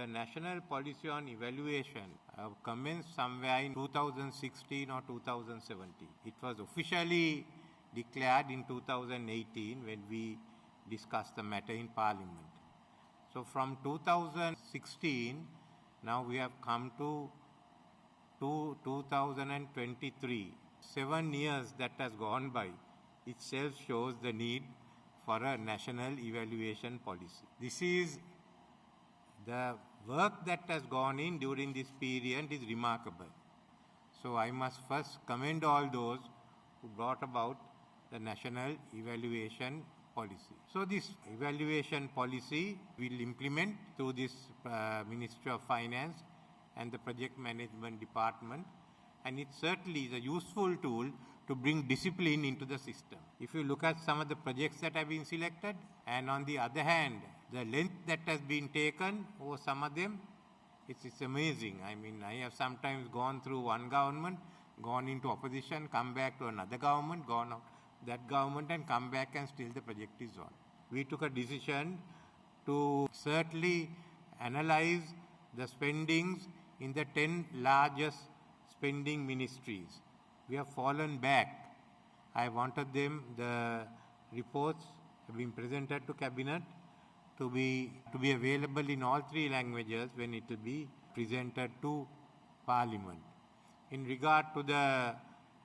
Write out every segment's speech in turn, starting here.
The national policy on evaluation commenced somewhere in 2016 or 2017. It was officially declared in 2018 when we discussed the matter in Parliament. So from 2016, now we have come to 2023. 7 years that has gone by itself shows the need for a national evaluation policy. This is the work that has gone in during this period is remarkable. So I must first commend all those who brought about the national evaluation policy. So this evaluation policy will implement through this Ministry of Finance and the Project Management Department, and it certainly is a useful tool to bring discipline into the system. If you look at some of the projects that have been selected, and on the other hand, the length that has been taken over some of them, it's amazing. I mean, I have sometimes gone through one government, gone into opposition, come back to another government, gone out that government and come back and still the project is on. We took a decision to certainly analyze the spendings in the 10 largest spending ministries. We have fallen back. I wanted them, the reports have been presented to Cabinet to be available in all 3 languages when it will be presented to Parliament. In regard to the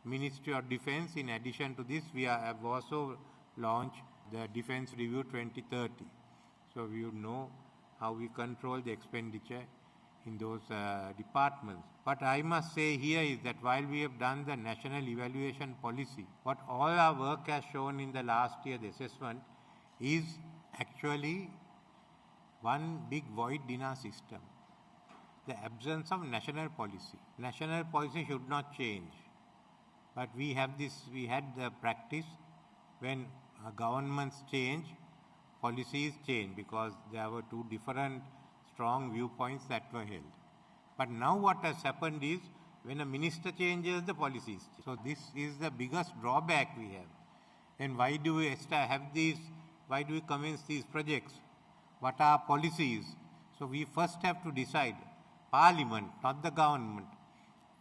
Ministry of Defence, in addition to this, we have also launched the Defence Review 2030. So we would know how we control the expenditure in those departments. What I must say here is that while we have done the national evaluation policy, what all our work has shown in the last year, the assessment, is actually one big void in our system. The absence of national policy. National policy should not change. But we had the practice when governments change, policies change, because there were 2 different strong viewpoints that were held. But now what has happened is when a minister changes, the policies change. So this is the biggest drawback we have. And why do we have these, why do we commence these projects? What are policies? So we first have to decide, Parliament, not the government.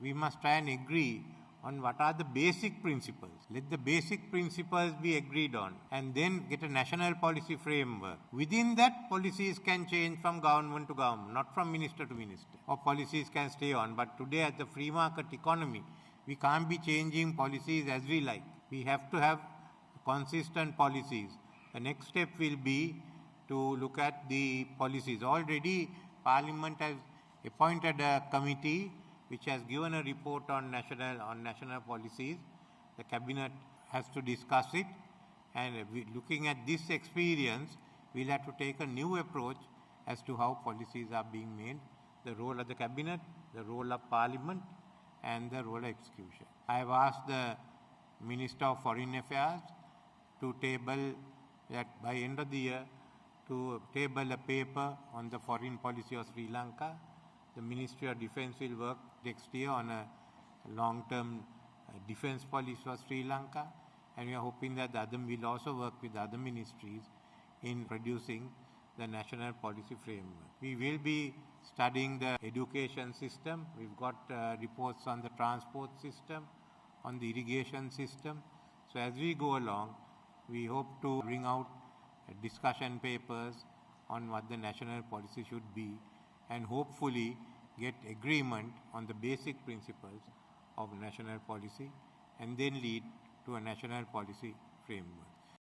We must try and agree on what are the basic principles. Let the basic principles be agreed on and then get a national policy framework. Within that, policies can change from government to government, not from minister to minister. Or policies can stay on. But today at the free market economy, we can't be changing policies as we like. We have to have consistent policies. The next step will be to look at the policies. Already, Parliament has appointed a committee which has given a report on national policies. The Cabinet has to discuss it, and looking at this experience, we'll have to take a new approach as to how policies are being made, the role of the Cabinet, the role of Parliament, and the role of execution. I have asked the Minister of Foreign Affairs to table that by end of the year, to table a paper on the foreign policy of Sri Lanka. The Ministry of Defence will work next year on a long-term defence policy for Sri Lanka, and we are hoping that the other will also work with other ministries in producing the national policy framework. We will be studying the education system. We've got reports on the transport system, on the irrigation system. So as we go along, we hope to bring out discussion papers on what the national policy should be, and hopefully get agreement on the basic principles of national policy and then lead to a national policy framework.